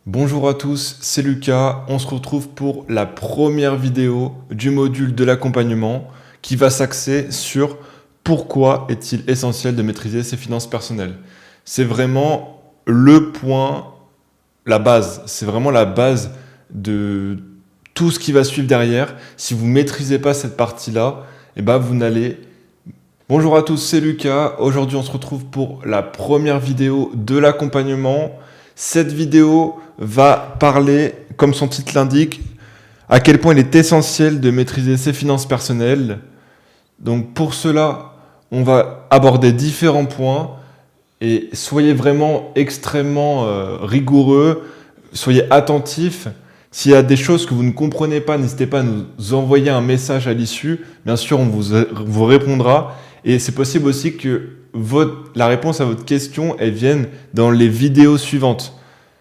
Bonjour à tous, c'est Lucas. On se retrouve pour la première vidéo du module de l'accompagnement qui va s'axer sur pourquoi est-il essentiel de maîtriser ses finances personnelles. C'est vraiment le point, la base. C'est vraiment la base de tout ce qui va suivre derrière. Si vous ne maîtrisez pas cette partie-là, vous n'allez... Bonjour à tous, c'est Lucas. Aujourd'hui, on se retrouve pour la première vidéo de l'accompagnement. Cette vidéo va parler, comme son titre l'indique, à quel point il est essentiel de maîtriser ses finances personnelles. Donc pour cela, on va aborder différents points et soyez vraiment extrêmement rigoureux, soyez attentifs. S'il y a des choses que vous ne comprenez pas, n'hésitez pas à nous envoyer un message à l'issue. Bien sûr, on vous répondra. Et c'est possible aussi que la réponse à votre question, elle vienne dans les vidéos suivantes.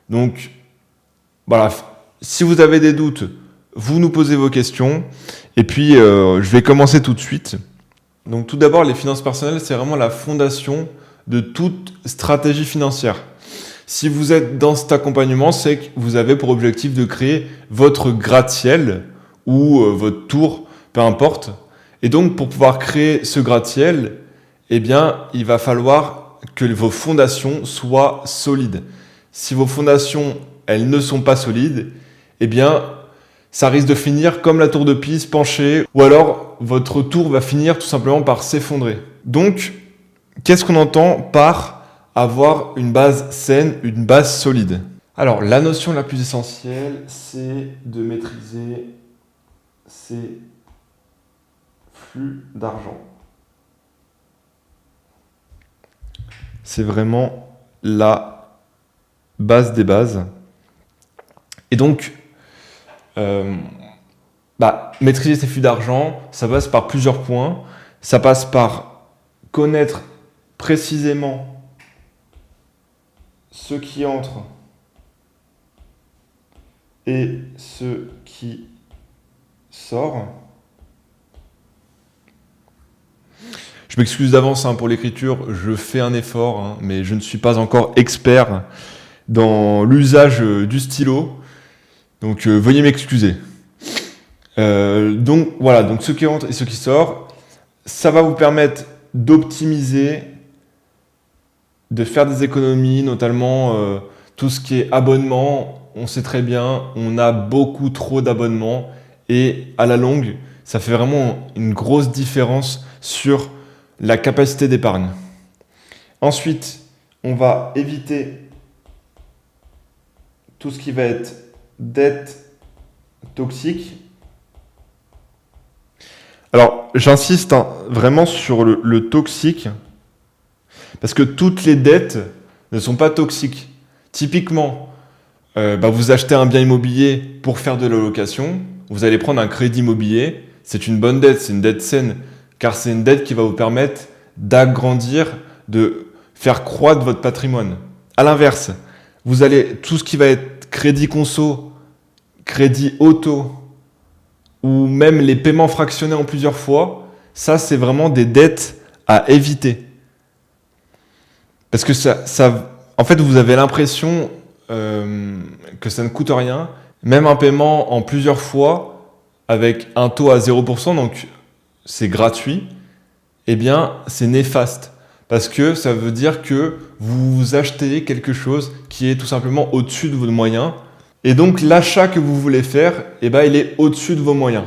Donc, voilà, si vous avez des doutes, vous nous posez vos questions. Et puis, je vais commencer tout de suite. Donc, tout d'abord, les finances personnelles, c'est vraiment la fondation de toute stratégie financière. Si vous êtes dans cet accompagnement, c'est que vous avez pour objectif de créer votre gratte-ciel ou votre tour, peu importe. Et donc, pour pouvoir créer ce gratte-ciel, il va falloir que vos fondations soient solides. Si vos fondations, elles ne sont pas solides, ça risque de finir comme la tour de Pise, penchée, ou alors votre tour va finir tout simplement par s'effondrer. Donc, qu'est-ce qu'on entend par avoir une base saine, une base solide? Alors, la notion la plus essentielle, c'est de maîtriser ses flux d'argent. C'est vraiment la base des bases. Et donc, maîtriser ses flux d'argent, ça passe par plusieurs points. Ça passe par connaître précisément ce qui entre et ce qui sort. Je m'excuse d'avance pour l'écriture, je fais un effort, mais je ne suis pas encore expert dans l'usage du stylo. Donc veuillez m'excuser. Donc ce qui entre et ce qui sort, ça va vous permettre d'optimiser, de faire des économies, notamment tout ce qui est abonnement. On sait très bien, on a beaucoup trop d'abonnements et à la longue, ça fait vraiment une grosse différence sur la capacité d'épargne. Ensuite, on va éviter tout ce qui va être dette toxique. Alors, j'insiste vraiment sur le toxique, parce que toutes les dettes ne sont pas toxiques. Typiquement, vous achetez un bien immobilier pour faire de la location, vous allez prendre un crédit immobilier, c'est une bonne dette, c'est une dette saine, car c'est une dette qui va vous permettre d'agrandir, de faire croître votre patrimoine. À l'inverse, vous allez, tout ce qui va être crédit conso, crédit auto, ou même les paiements fractionnés en plusieurs fois, ça c'est vraiment des dettes à éviter. Parce que en fait, vous avez l'impression que ça ne coûte rien. Même un paiement en plusieurs fois avec un taux à 0%, donc c'est gratuit, c'est néfaste. Parce que ça veut dire que vous achetez quelque chose qui est tout simplement au-dessus de vos moyens. Et donc l'achat que vous voulez faire, il est au-dessus de vos moyens.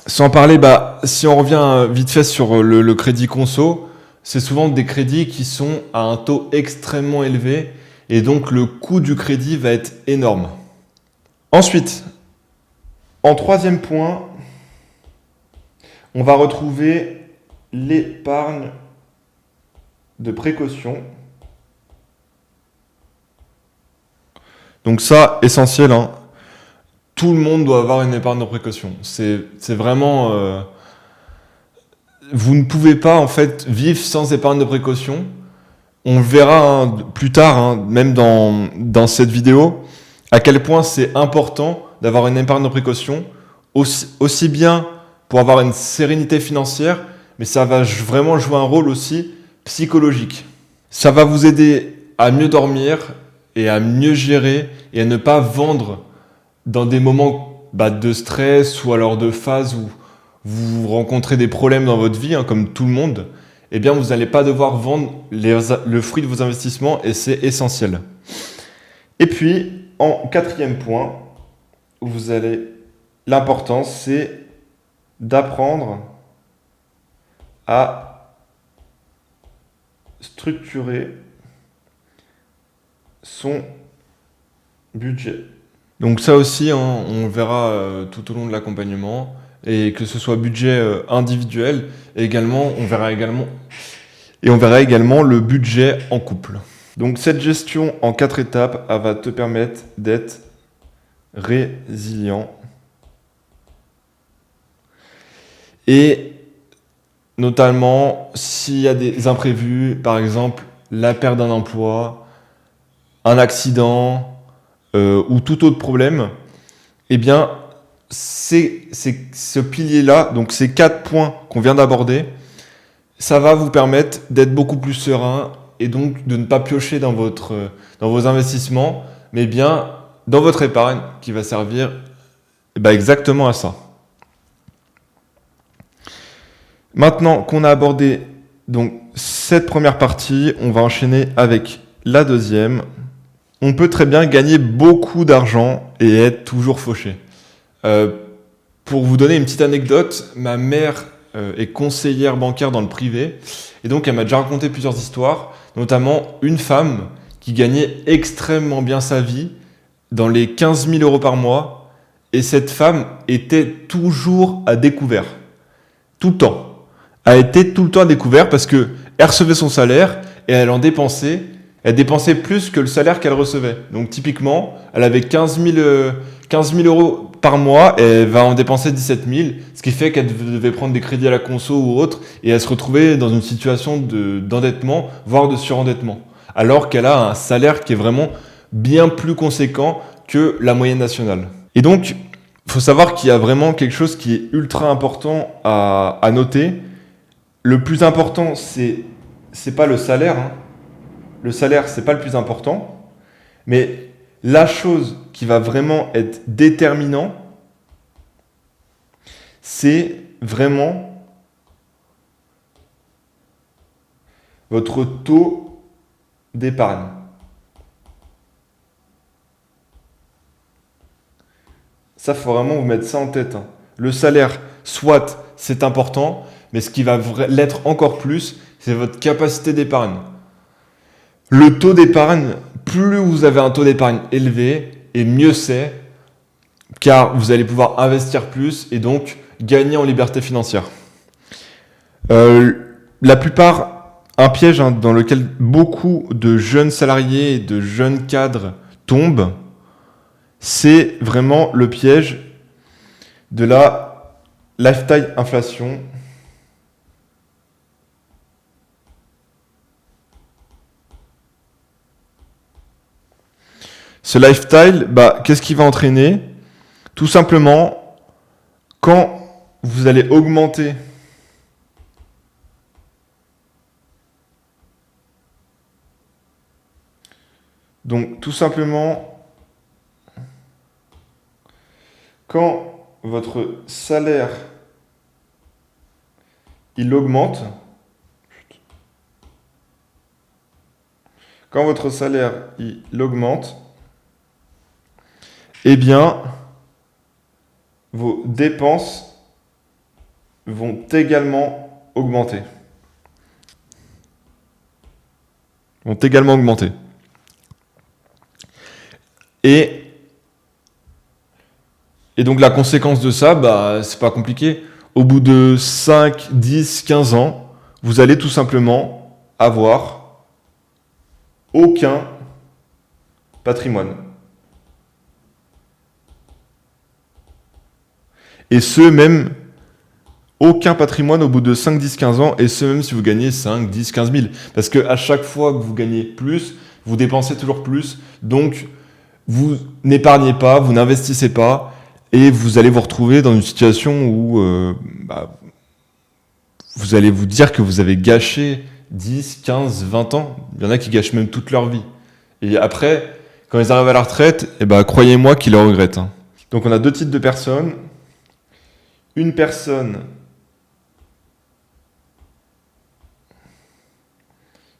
Sans parler, si on revient vite fait sur le crédit conso, c'est souvent des crédits qui sont à un taux extrêmement élevé et donc le coût du crédit va être énorme. Ensuite, en troisième point, on va retrouver l'épargne de précaution. Donc ça, essentiel, tout le monde doit avoir une épargne de précaution. C'est vraiment... vous ne pouvez pas en fait vivre sans épargne de précaution. On le verra plus tard, même dans cette vidéo, à quel point c'est important d'avoir une épargne de précaution, aussi bien pour avoir une sérénité financière, mais ça va vraiment jouer un rôle aussi psychologique. Ça va vous aider à mieux dormir et à mieux gérer et à ne pas vendre dans des moments de stress ou alors de phase où vous rencontrez des problèmes dans votre vie, comme tout le monde, eh bien, vous n'allez pas devoir vendre le fruit de vos investissements et c'est essentiel. Et puis, en quatrième point, l'important, c'est d'apprendre à structurer son budget. Donc ça aussi, on le verra tout au long de l'accompagnement, et que ce soit budget individuel, et on verra également le budget en couple. Donc cette gestion en 4 étapes, elle va te permettre d'être résilient et notamment s'il y a des imprévus, par exemple la perte d'un emploi, un accident ou tout autre problème, eh bien c'est ce pilier-là, donc ces 4 points qu'on vient d'aborder, ça va vous permettre d'être beaucoup plus serein et donc de ne pas piocher dans vos investissements, mais bien dans votre épargne qui va servir exactement à ça. Maintenant qu'on a abordé donc cette première partie, on va enchaîner avec la deuxième. On peut très bien gagner beaucoup d'argent et être toujours fauché. Pour vous donner une petite anecdote, ma mère est conseillère bancaire dans le privé et donc elle m'a déjà raconté plusieurs histoires, notamment une femme qui gagnait extrêmement bien sa vie dans les 15 000 euros par mois et cette femme était toujours à découvert, tout le temps. Elle était tout le temps à découvert parce qu'elle recevait son salaire et elle dépensait plus que le salaire qu'elle recevait. Donc typiquement, elle avait 15 000 euros par mois et elle va en dépenser 17 000, ce qui fait qu'elle devait prendre des crédits à la conso ou autre et elle se retrouvait dans une situation d'endettement, voire de surendettement. Alors qu'elle a un salaire qui est vraiment bien plus conséquent que la moyenne nationale. Et donc, il faut savoir qu'il y a vraiment quelque chose qui est ultra important à noter. Le plus important, c'est pas le salaire. Le salaire, c'est pas le plus important. Mais la chose qui va vraiment être déterminant, c'est vraiment votre taux d'épargne. Ça, faut vraiment vous mettre ça en tête. Le salaire, soit c'est important, mais ce qui va l'être encore plus, c'est votre capacité d'épargne. Le taux d'épargne, plus vous avez un taux d'épargne élevé, et mieux c'est, car vous allez pouvoir investir plus et donc gagner en liberté financière. La plupart, un piège dans lequel beaucoup de jeunes salariés et de jeunes cadres tombent, c'est vraiment le piège de la lifetime inflation. Ce lifestyle, qu'est-ce qui va entraîner? Tout simplement, quand vous allez augmenter donc tout simplement, quand votre salaire il augmente, eh bien, vos dépenses vont également augmenter. Et donc la conséquence de ça, c'est pas compliqué. Au bout de 5, 10, 15 ans, vous allez tout simplement avoir aucun patrimoine. Et ce, même aucun patrimoine au bout de 5, 10, 15 ans, et ce, même si vous gagnez 5, 10, 15 000. Parce qu'à chaque fois que vous gagnez plus, vous dépensez toujours plus. Donc, vous n'épargnez pas, vous n'investissez pas, et vous allez vous retrouver dans une situation où vous allez vous dire que vous avez gâché 10, 15, 20 ans. Il y en a qui gâchent même toute leur vie. Et après, Quand ils arrivent à la retraite, eh ben, croyez-moi qu'ils le regrettent, hein. Donc on a deux types de personnes. Une personne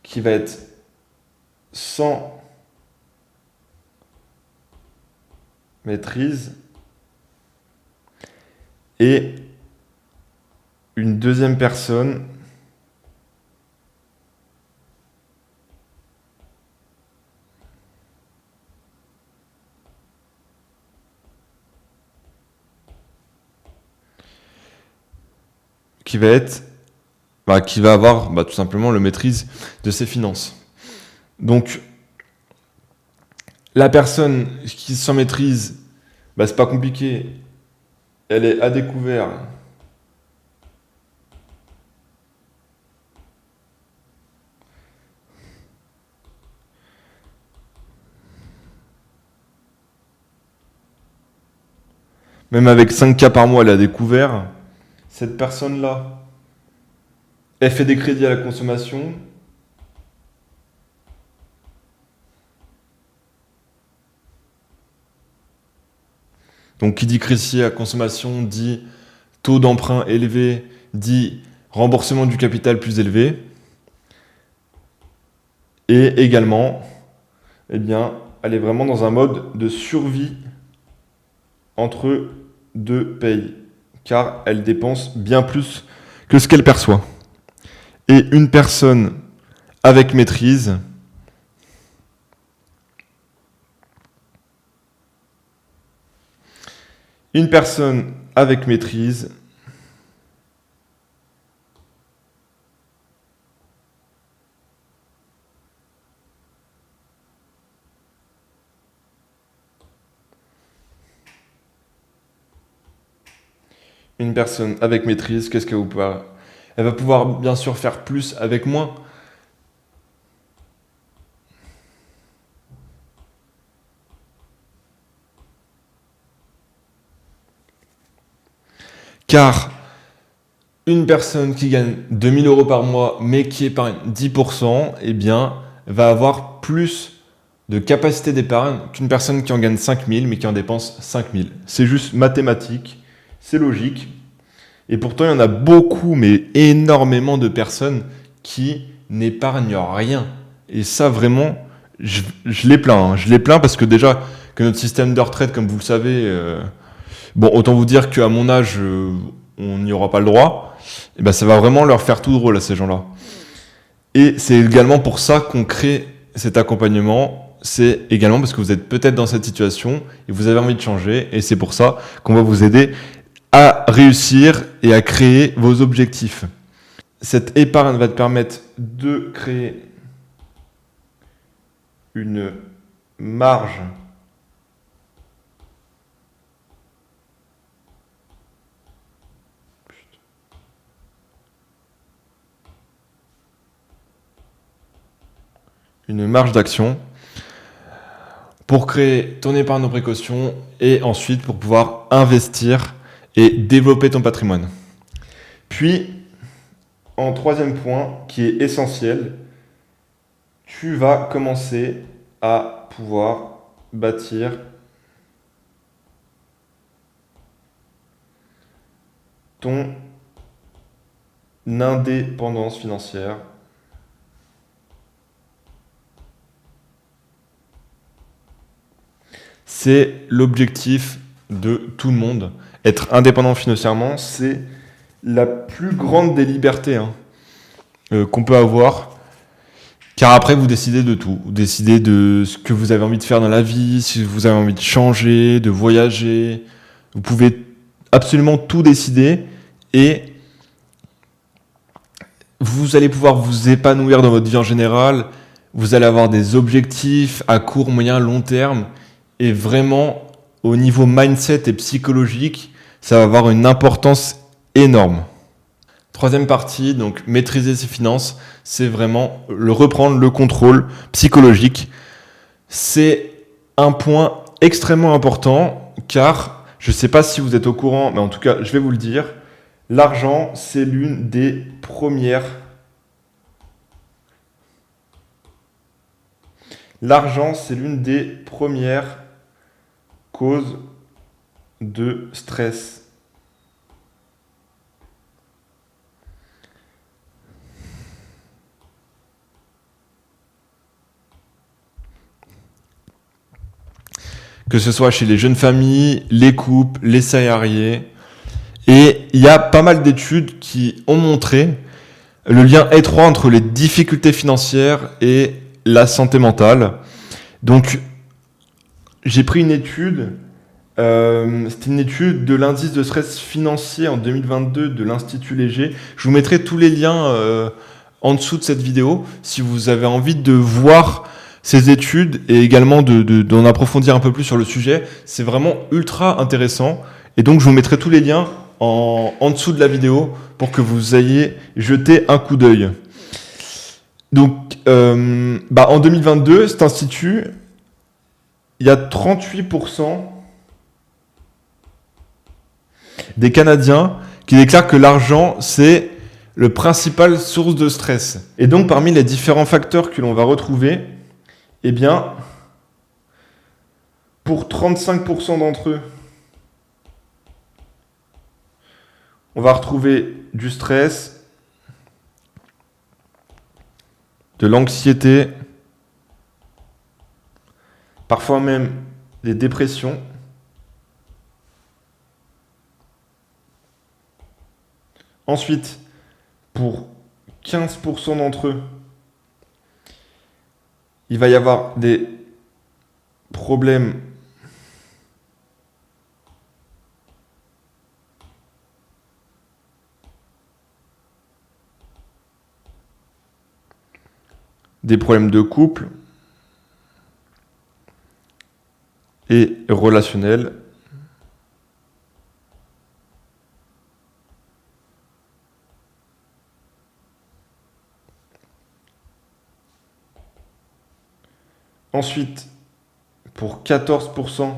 qui va être sans maîtrise et une deuxième personne qui va être, qui va avoir tout simplement le maîtrise de ses finances. Donc, la personne qui s'en maîtrise, c'est pas compliqué, elle est à découvert. Même avec 5K par mois, elle est à découvert. Cette personne-là, elle fait des crédits à la consommation. Donc, qui dit crédit à la consommation dit taux d'emprunt élevé, dit remboursement du capital plus élevé. Et également, elle est vraiment dans un mode de survie entre deux payes, car elle dépense bien plus que ce qu'elle perçoit. Et une personne avec maîtrise, une personne avec maîtrise qu'est-ce qu'elle va pouvoir? Elle va pouvoir bien sûr faire plus avec moins. Car une personne qui gagne 2000 € par mois, mais qui épargne 10%, va avoir plus de capacité d'épargne qu'une personne qui en gagne 5000, mais qui en dépense 5000. C'est juste mathématique, c'est logique. Et pourtant, il y en a beaucoup, mais énormément de personnes qui n'épargnent rien. Et ça, vraiment, je les plains, hein. Je les plains parce que déjà, que notre système de retraite, comme vous le savez, autant vous dire qu'à mon âge, on n'y aura pas le droit. Et ça va vraiment leur faire tout drôle à ces gens-là. Et c'est également pour ça qu'on crée cet accompagnement. C'est également parce que vous êtes peut-être dans cette situation et vous avez envie de changer. Et c'est pour ça qu'on va vous aider à réussir et à créer vos objectifs. Cette épargne va te permettre de créer une marge d'action pour créer ton épargne de précaution et ensuite pour pouvoir investir et développer ton patrimoine. Puis, en troisième point, qui est essentiel, tu vas commencer à pouvoir bâtir ton indépendance financière. C'est l'objectif de tout le monde. Être indépendant financièrement, c'est la plus grande des libertés qu'on peut avoir. Car après, vous décidez de tout. Vous décidez de ce que vous avez envie de faire dans la vie, si vous avez envie de changer, de voyager. Vous pouvez absolument tout décider et vous allez pouvoir vous épanouir dans votre vie en général. Vous allez avoir des objectifs à court, moyen, long terme. Et vraiment, au niveau mindset et psychologique, ça va avoir une importance énorme. Troisième partie, donc maîtriser ses finances, c'est vraiment reprendre le contrôle psychologique. C'est un point extrêmement important car je ne sais pas si vous êtes au courant, mais en tout cas, je vais vous le dire, l'argent, c'est l'une des premières L'argent, c'est l'une des premières causes de stress. Que ce soit chez les jeunes familles, les couples, les salariés. Et il y a pas mal d'études qui ont montré le lien étroit entre les difficultés financières et la santé mentale. Donc, j'ai pris une étude, c'était une étude de l'indice de stress financier en 2022 de l'Institut Léger. Je vous mettrai tous les liens en dessous de cette vidéo si vous avez envie de voir ces études et également d'en approfondir un peu plus sur le sujet. C'est vraiment ultra intéressant. Et donc, je vous mettrai tous les liens en dessous de la vidéo pour que vous ayez jeté un coup d'œil. Donc, en 2022, cet institut, il y a 38% des Canadiens qui déclarent que l'argent, c'est le principal source de stress. Et donc, parmi les différents facteurs que l'on va retrouver, eh bien, pour 35% d'entre eux, on va retrouver du stress, de l'anxiété, parfois même des dépressions. Ensuite, pour 15% d'entre eux, il va y avoir des problèmes de couple et relationnels. Ensuite, pour 14%,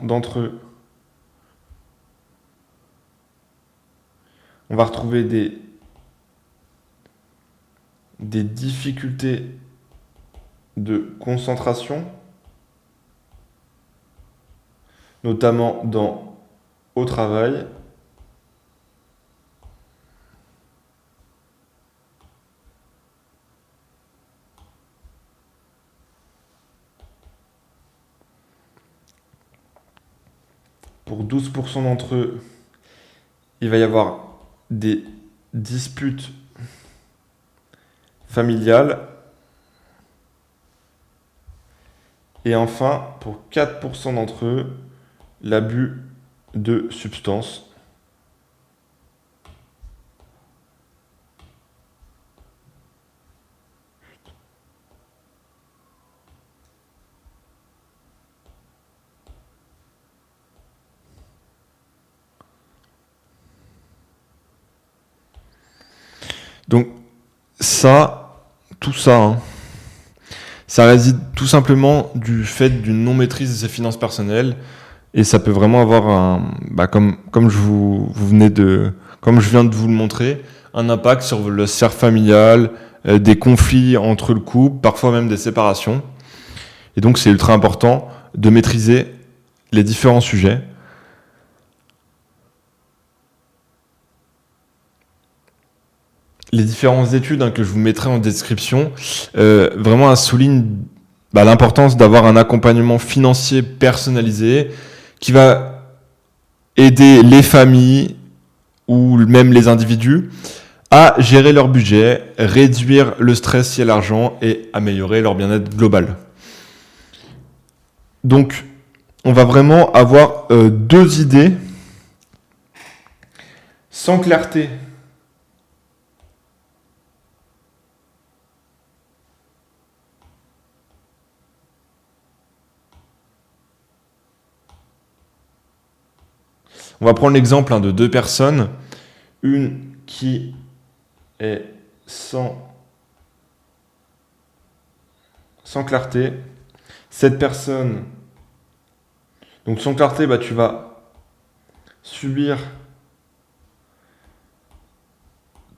d'entre eux, on va retrouver des difficultés de concentration, notamment au travail. Pour 12% d'entre eux, il va y avoir des disputes familiales. Et enfin, pour 4% d'entre eux, l'abus de substances. Donc tout ça, ça réside tout simplement du fait d'une non-maîtrise de ses finances personnelles et ça peut vraiment avoir comme je viens de vous le montrer, un impact sur le cercle familial, des conflits entre le couple, parfois même des séparations. Et donc c'est ultra important de maîtriser les différents sujets. Les différentes études que je vous mettrai en description, vraiment soulignent l'importance d'avoir un accompagnement financier personnalisé qui va aider les familles ou même les individus à gérer leur budget, réduire le stress lié à l'argent et améliorer leur bien-être global. Donc, on va vraiment avoir deux idées sans clarté. On va prendre l'exemple de deux personnes, une qui est sans clarté. Cette personne, donc sans clarté, tu vas subir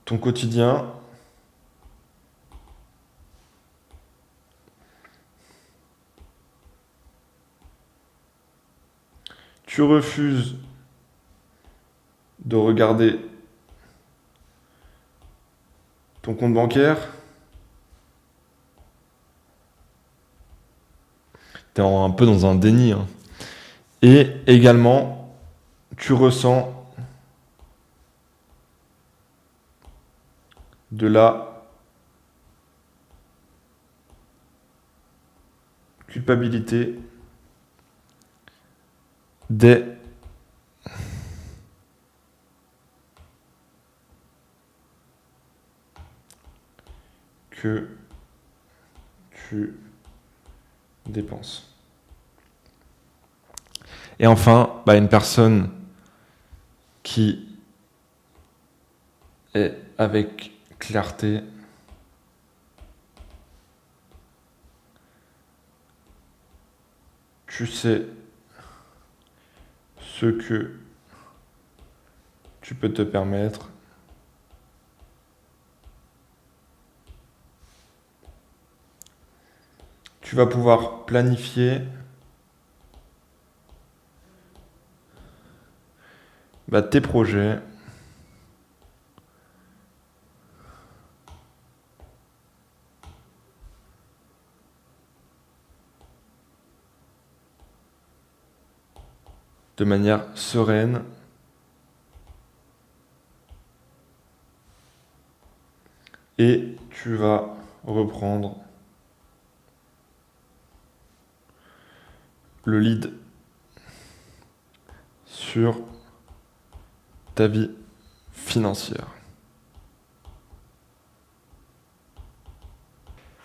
ton quotidien. Tu refuses de regarder ton compte bancaire. Tu es un peu dans un déni, hein. Et également, tu ressens de la culpabilité dès que tu dépenses. Et enfin, une personne qui est avec clarté, tu sais ce que tu peux te permettre. Tu vas pouvoir planifier tes projets. De manière sereine. Et tu vas reprendre le lead sur ta vie financière.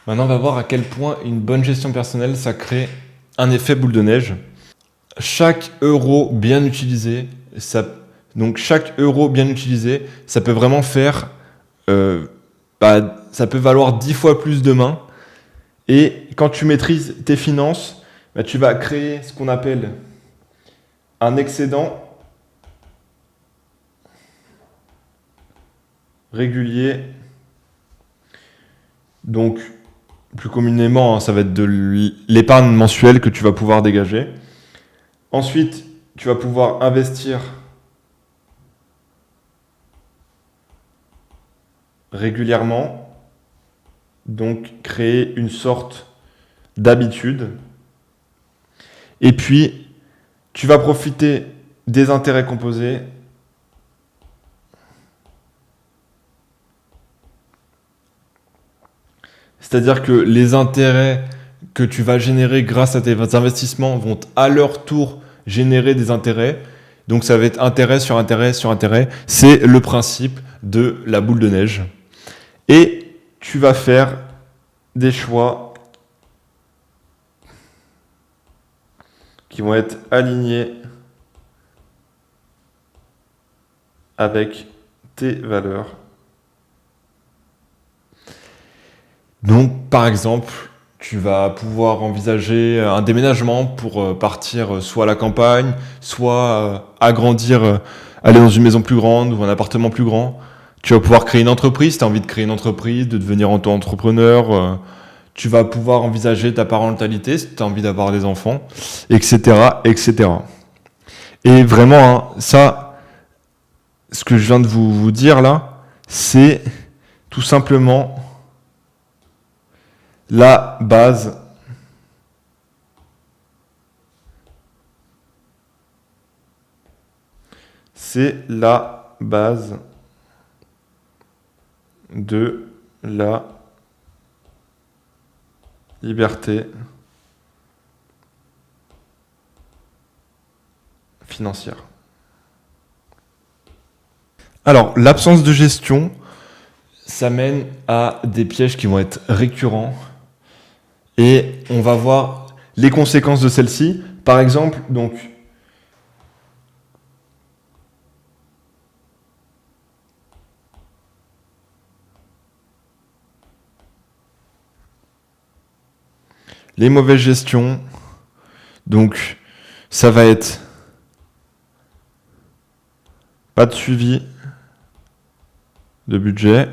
Maintenant, on va voir à quel point une bonne gestion personnelle, ça crée un effet boule de neige. Chaque euro bien utilisé, ça peut vraiment faire, ça peut valoir 10 fois plus demain. Et quand tu maîtrises tes finances, tu vas créer ce qu'on appelle un excédent régulier. Donc, plus communément, ça va être de l'épargne mensuelle que tu vas pouvoir dégager. Ensuite, tu vas pouvoir investir régulièrement, donc créer une sorte d'habitude. Et puis, tu vas profiter des intérêts composés. C'est-à-dire que les intérêts que tu vas générer grâce à tes investissements vont à leur tour générer des intérêts. Donc ça va être intérêt sur intérêt sur intérêt. C'est le principe de la boule de neige. Et tu vas faire des choix qui vont être alignés avec tes valeurs. Donc, par exemple, tu vas pouvoir envisager un déménagement pour partir soit à la campagne, soit agrandir, aller dans une maison plus grande ou un appartement plus grand. Tu vas pouvoir créer une entreprise, si tu as envie de créer une entreprise, de devenir auto-entrepreneur. Tu vas pouvoir envisager ta parentalité, si tu as envie d'avoir des enfants, etc., etc. Et vraiment, ça, ce que je viens de vous dire là, c'est tout simplement la base c'est la base de la liberté financière. Alors, l'absence de gestion, ça mène à des pièges qui vont être récurrents et on va voir les conséquences de celles-ci. Par exemple, donc, les mauvaises gestions, donc ça va être pas de suivi de budget.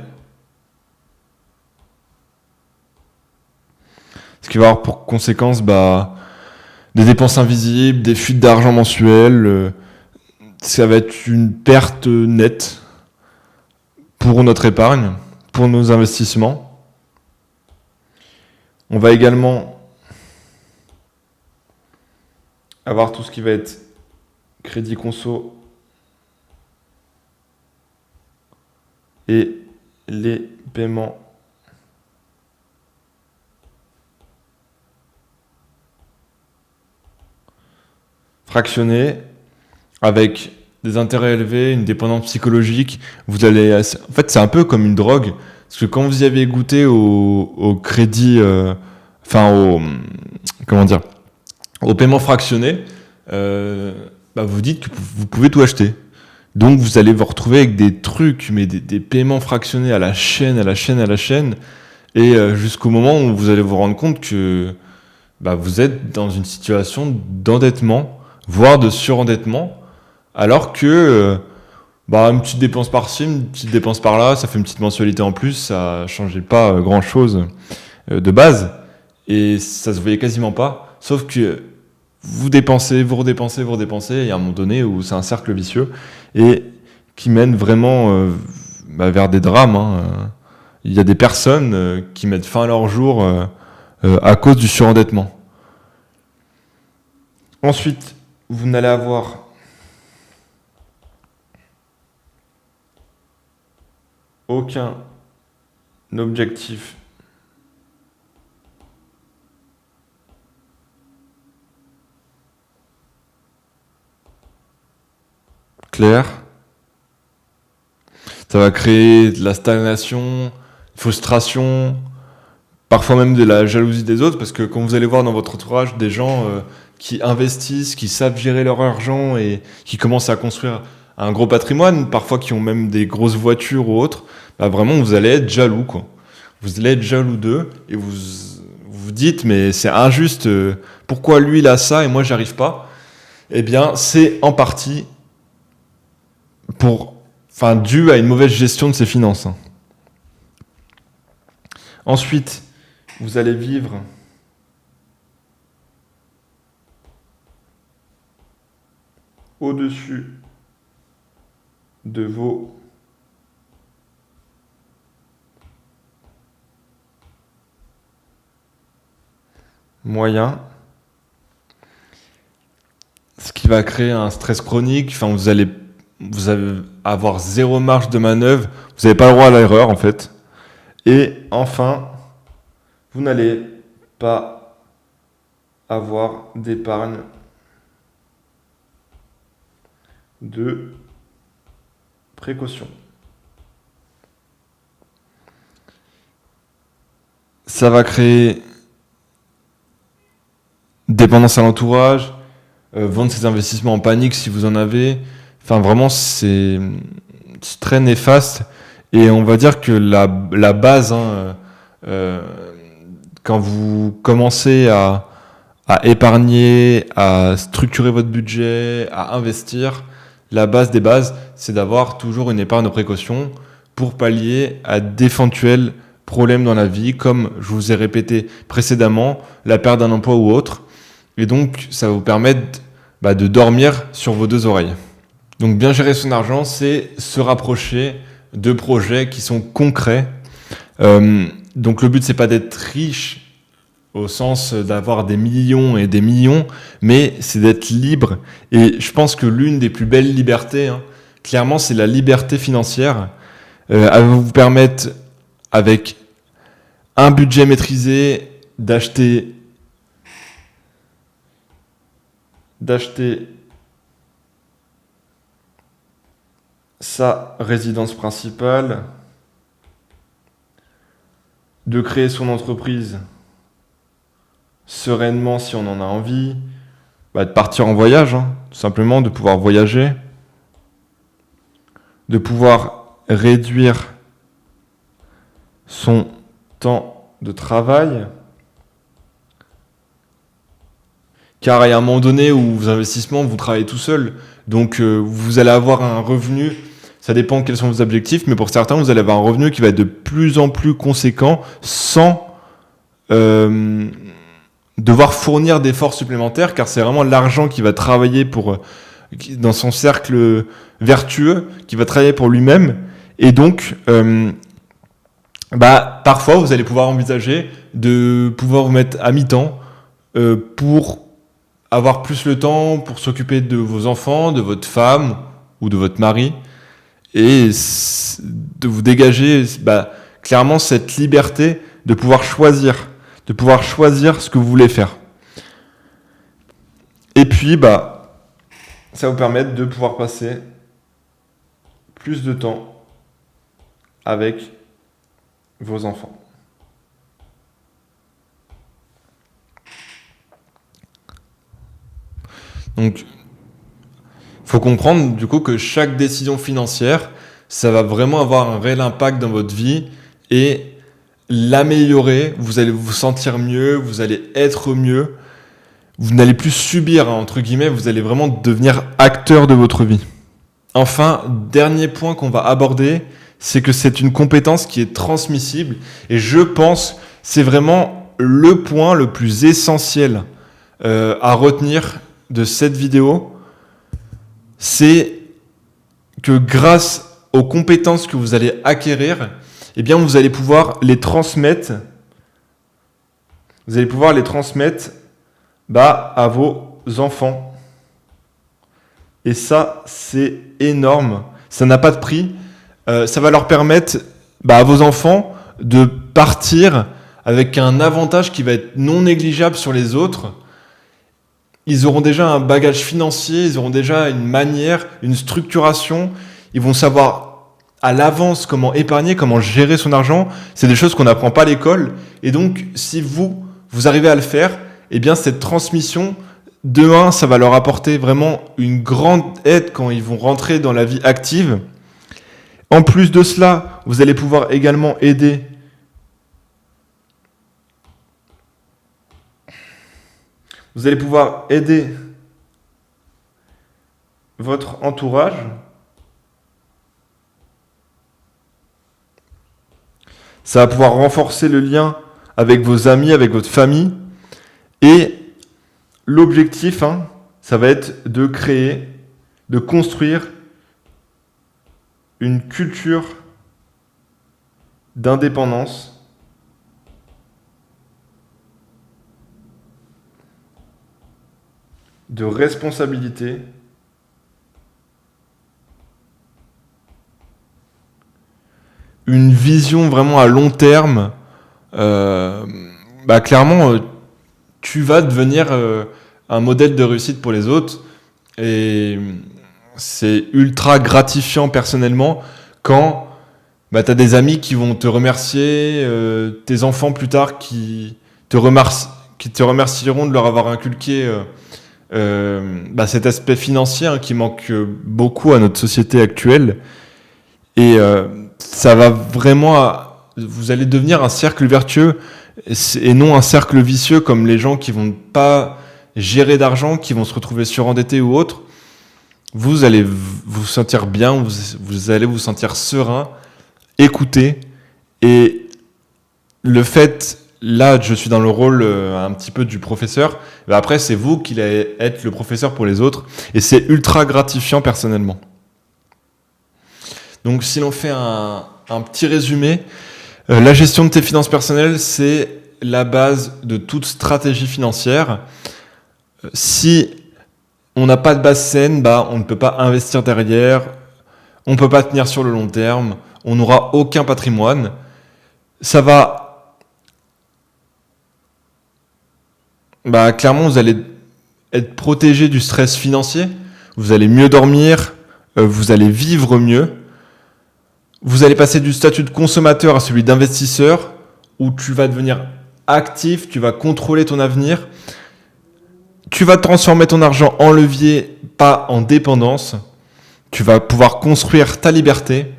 Ce qui va avoir pour conséquence des dépenses invisibles, des fuites d'argent mensuelles. Ça va être une perte nette pour notre épargne, pour nos investissements. On va également avoir tout ce qui va être crédit conso et les paiements fractionnés avec des intérêts élevés, une dépendance psychologique. En fait, c'est un peu comme une drogue, parce que quand vous y avez goûté au crédit, au paiement fractionné, vous dites que vous pouvez tout acheter. Donc vous allez vous retrouver avec des trucs, mais des paiements fractionnés à la chaîne, et jusqu'au moment où vous allez vous rendre compte que vous êtes dans une situation d'endettement, voire de surendettement, alors que une petite dépense par-ci, une petite dépense par-là, ça fait une petite mensualité en plus, ça changeait pas grand-chose de base, et ça se voyait quasiment pas, sauf que vous dépensez, vous redépensez, et il y a un moment donné où c'est un cercle vicieux, et qui mène vraiment vers des drames. Il y a des personnes qui mettent fin à leur jour à cause du surendettement. Ensuite, vous n'allez avoir aucun objectif clair. Ça va créer de la stagnation, frustration, parfois même de la jalousie des autres, parce que quand vous allez voir dans votre entourage des gens qui investissent, qui savent gérer leur argent et qui commencent à construire un gros patrimoine, parfois qui ont même des grosses voitures ou autres, vraiment vous allez être jaloux, quoi. Vous allez être jaloux d'eux et vous vous dites mais c'est injuste, pourquoi lui il a ça et moi j'y arrive pas? Eh bien c'est en partie dû à une mauvaise gestion de ses finances. Ensuite, vous allez vivre au-dessus de vos moyens, ce qui va créer un stress chronique. Vous allez avoir zéro marge de manœuvre, vous n'avez pas le droit à l'erreur en fait. Et enfin, vous n'allez pas avoir d'épargne de précaution. Ça va créer dépendance à l'entourage, vendre ses investissements en panique si vous en avez. Vraiment, c'est très néfaste. Et on va dire que la base, quand vous commencez à épargner, à structurer votre budget, à investir, la base des bases, c'est d'avoir toujours une épargne de précaution pour pallier à d'éventuels problèmes dans la vie, comme je vous ai répété précédemment, la perte d'un emploi ou autre. Et donc, ça va vous permettre de dormir sur vos deux oreilles. Donc, bien gérer son argent, c'est se rapprocher de projets qui sont concrets. Donc, le but, c'est pas d'être riche au sens d'avoir des millions et des millions, mais c'est d'être libre. Et je pense que l'une des plus belles libertés, clairement, c'est la liberté financière. Elle va vous permettre, avec un budget maîtrisé, d'acheter sa résidence principale, de créer son entreprise sereinement si on en a envie, de partir en voyage, tout simplement, de pouvoir voyager, de pouvoir réduire son temps de travail, car il y a un moment donné où vos investissements, vous travaillez tout seul, donc vous allez avoir un revenu, Ça dépend quels sont vos objectifs, mais pour certains, vous allez avoir un revenu qui va être de plus en plus conséquent sans devoir fournir d'efforts supplémentaires, car c'est vraiment l'argent qui va travailler dans son cercle vertueux, qui va travailler pour lui-même. Et donc, parfois, vous allez pouvoir envisager de pouvoir vous mettre à mi-temps pour avoir plus le temps pour s'occuper de vos enfants, de votre femme ou de votre mari, et de vous dégager clairement cette liberté de pouvoir choisir ce que vous voulez faire. Et puis, ça va vous permettre de pouvoir passer plus de temps avec vos enfants. Donc, il faut comprendre du coup que chaque décision financière, ça va vraiment avoir un réel impact dans votre vie et l'améliorer. Vous allez vous sentir mieux, vous allez être mieux. Vous n'allez plus subir, entre guillemets, vous allez vraiment devenir acteur de votre vie. Enfin, dernier point qu'on va aborder, c'est que c'est une compétence qui est transmissible et je pense que c'est vraiment le point le plus essentiel à retenir de cette vidéo. C'est que grâce aux compétences que vous allez acquérir, eh bien vous allez pouvoir les transmettre. Vous allez pouvoir les transmettre à vos enfants. Et ça, c'est énorme. Ça n'a pas de prix. Ça va leur permettre à vos enfants de partir avec un avantage qui va être non négligeable sur les autres. Ils auront déjà un bagage financier, ils auront déjà une manière, une structuration. Ils vont savoir à l'avance comment épargner, comment gérer son argent. C'est des choses qu'on n'apprend pas à l'école. Et donc, si vous arrivez à le faire, eh bien, cette transmission, demain, ça va leur apporter vraiment une grande aide quand ils vont rentrer dans la vie active. En plus de cela, vous allez pouvoir également aider votre entourage. Ça va pouvoir renforcer le lien avec vos amis, avec votre famille. Et l'objectif, ça va être de construire une culture d'indépendance de responsabilité une vision vraiment à long terme. Clairement, tu vas devenir un modèle de réussite pour les autres et c'est ultra gratifiant personnellement quand tu as des amis qui vont te remercier, tes enfants plus tard qui te remercieront de leur avoir inculqué cet aspect financier qui manque beaucoup à notre société actuelle. Et ça va vraiment... vous allez devenir un cercle vertueux et non un cercle vicieux comme les gens qui vont pas gérer d'argent, qui vont se retrouver surendettés ou autres. Vous allez vous sentir bien, vous allez vous sentir serein, écouté. Et le fait, là, je suis dans le rôle un petit peu du professeur. Après, c'est vous qui allez être le professeur pour les autres. Et c'est ultra gratifiant personnellement. Donc, si l'on fait un petit résumé, la gestion de tes finances personnelles, c'est la base de toute stratégie financière. Si on n'a pas de base saine, on ne peut pas investir derrière, on ne peut pas tenir sur le long terme, on n'aura aucun patrimoine. Ça va... clairement, vous allez être protégé du stress financier, vous allez mieux dormir, vous allez vivre mieux. Vous allez passer du statut de consommateur à celui d'investisseur, où tu vas devenir actif, tu vas contrôler ton avenir. Tu vas transformer ton argent en levier, pas en dépendance. Tu vas pouvoir construire ta liberté.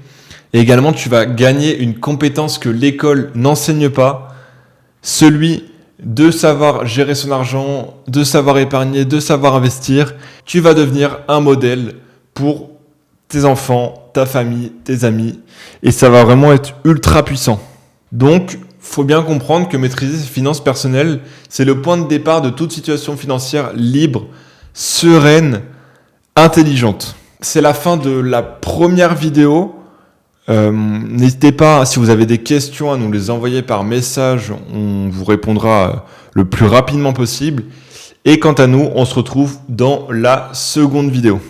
Et également, tu vas gagner une compétence que l'école n'enseigne pas, celui de savoir gérer son argent, de savoir épargner, de savoir investir. Tu vas devenir un modèle pour tes enfants, ta famille, tes amis, et ça va vraiment être ultra puissant. Donc, faut bien comprendre que maîtriser ses finances personnelles, c'est le point de départ de toute situation financière libre, sereine, intelligente. C'est la fin de la première vidéo. N'hésitez pas, si vous avez des questions, à nous les envoyer par message. On vous répondra le plus rapidement possible. Et quant à nous, on se retrouve dans la seconde vidéo.